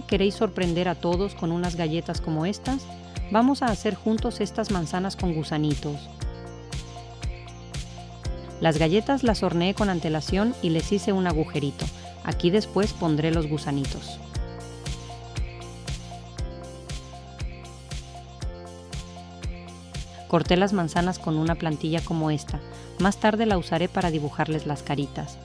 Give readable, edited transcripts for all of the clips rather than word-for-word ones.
¿Queréis sorprender a todos con unas galletas como estas? Vamos a hacer juntos estas manzanas con gusanitos. Las galletas las horneé con antelación y les hice un agujerito. Aquí después pondré los gusanitos. Corté las manzanas con una plantilla como esta. Más tarde la usaré para dibujarles las caritas.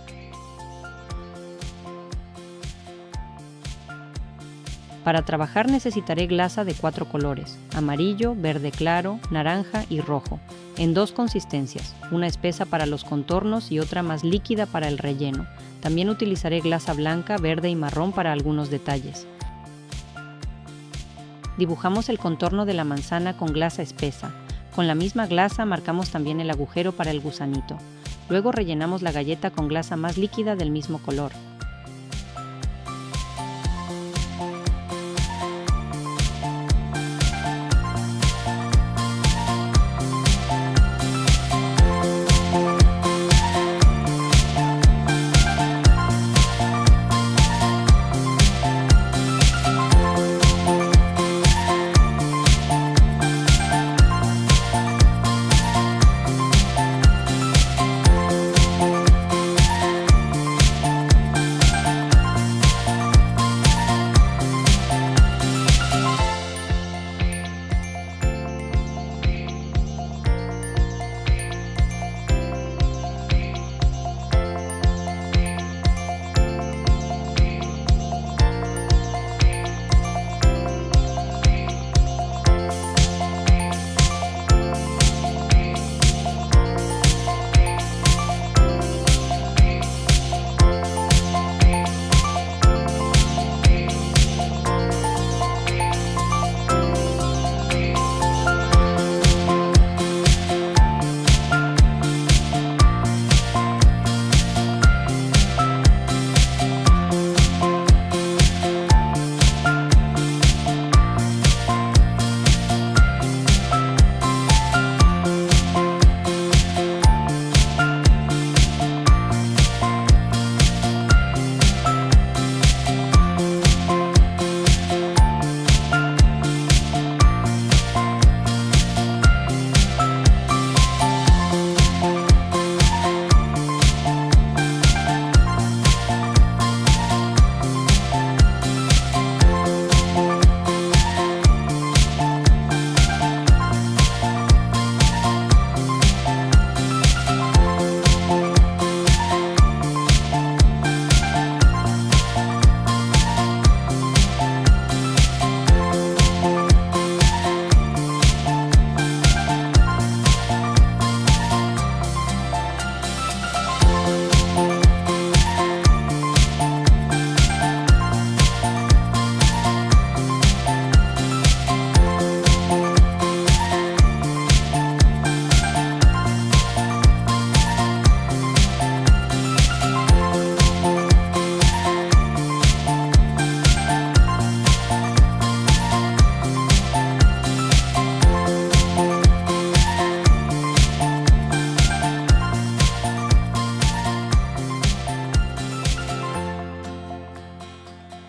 Para trabajar necesitaré glasa de 4 colores: amarillo, verde claro, naranja y rojo, en 2 consistencias, una espesa para los contornos y otra más líquida para el relleno. También utilizaré glasa blanca, verde y marrón para algunos detalles. Dibujamos el contorno de la manzana con glasa espesa. Con la misma glasa marcamos también el agujero para el gusanito. Luego rellenamos la galleta con glasa más líquida del mismo color.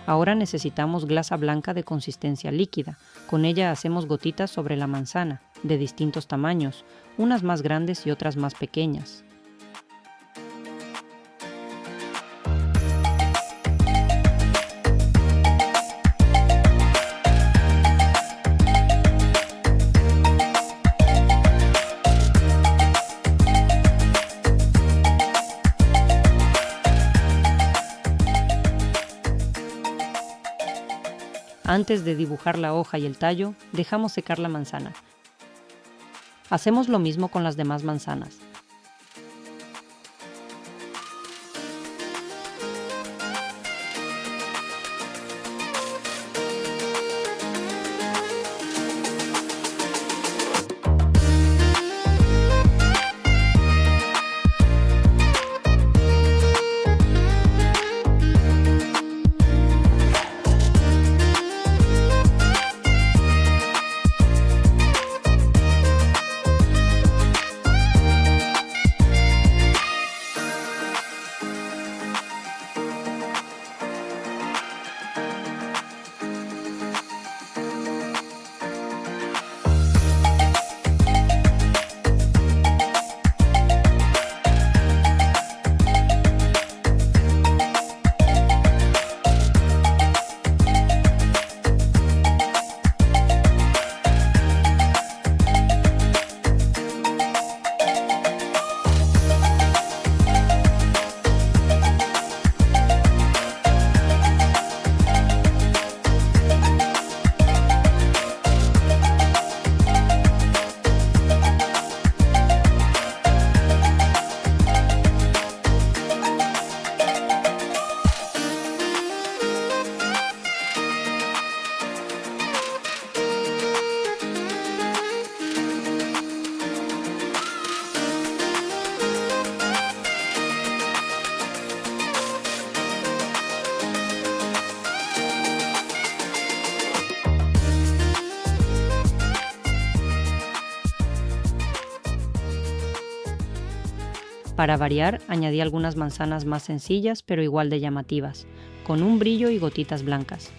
Ahora necesitamos glasa blanca de consistencia líquida. Con ella hacemos gotitas sobre la manzana, de distintos tamaños, unas más grandes y otras más pequeñas. Antes de dibujar la hoja y el tallo, dejamos secar la manzana. Hacemos lo mismo con las demás manzanas. Para variar, añadí algunas manzanas más sencillas pero igual de llamativas, con un brillo y gotitas blancas.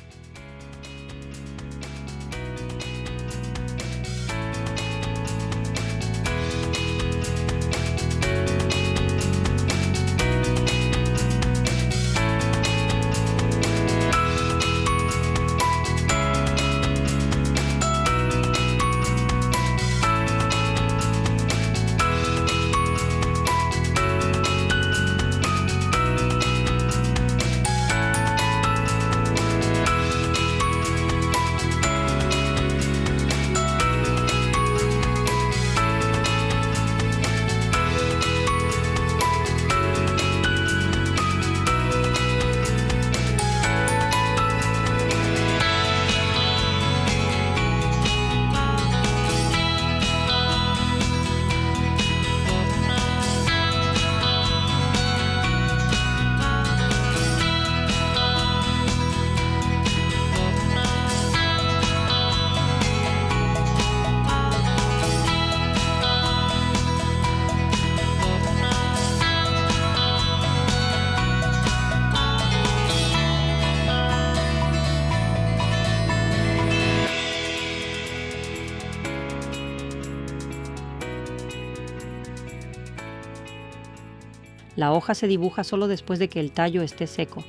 La hoja se dibuja solo después de que el tallo esté seco.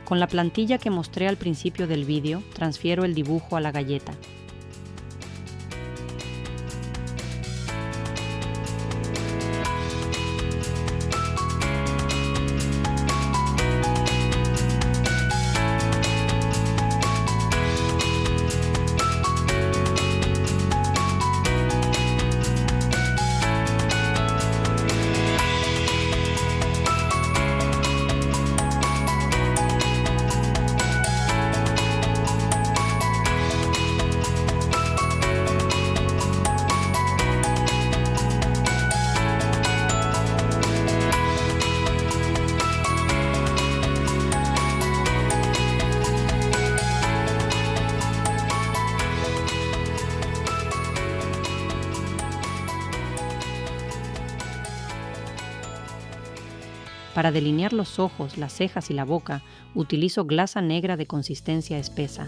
Con la plantilla que mostré al principio del vídeo, transfiero el dibujo a la galleta. Para delinear los ojos, las cejas y la boca, utilizo glasa negra de consistencia espesa.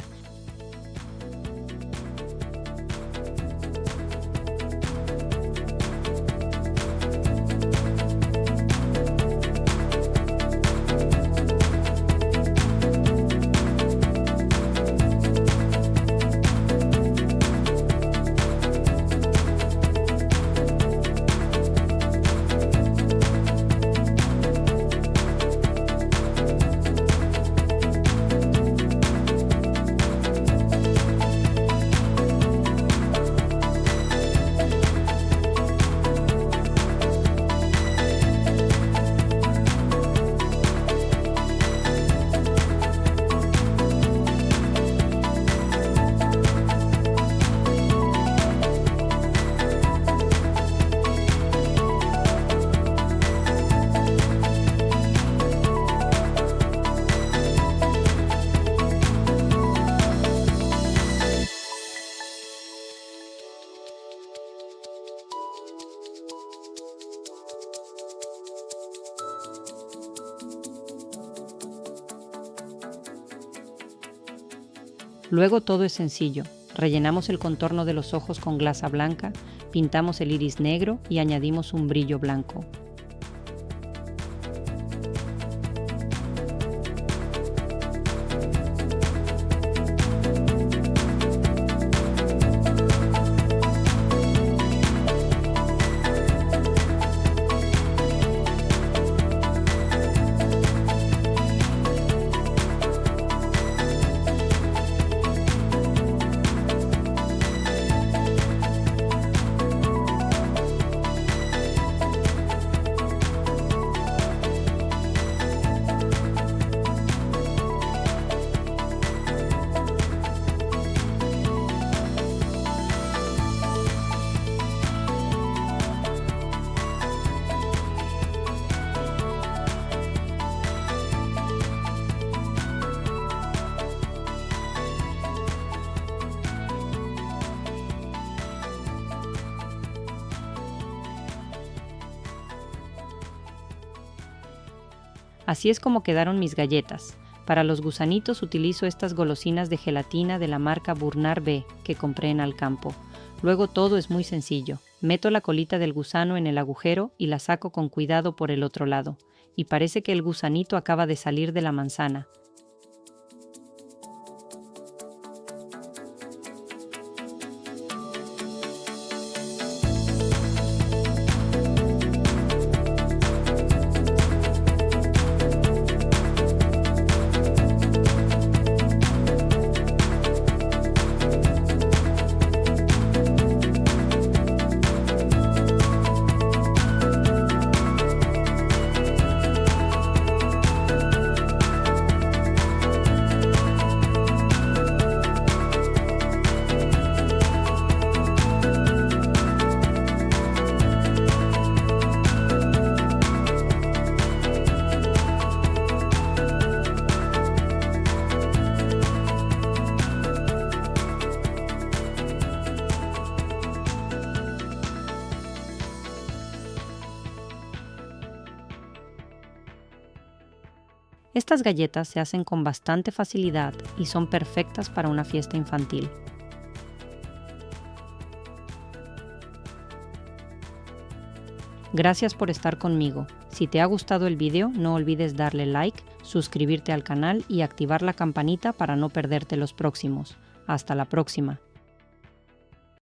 Luego todo es sencillo. Rellenamos el contorno de los ojos con glasa blanca, pintamos el iris negro y añadimos un brillo blanco. Así es como quedaron mis galletas. Para los gusanitos utilizo estas golosinas de gelatina de la marca Burnard B que compré en Alcampo. Luego todo es muy sencillo. Meto la colita del gusano en el agujero y la saco con cuidado por el otro lado. Y parece que el gusanito acaba de salir de la manzana. Estas galletas se hacen con bastante facilidad y son perfectas para una fiesta infantil. Gracias por estar conmigo. Si te ha gustado el video, no olvides darle like, suscribirte al canal y activar la campanita para no perderte los próximos. Hasta la próxima.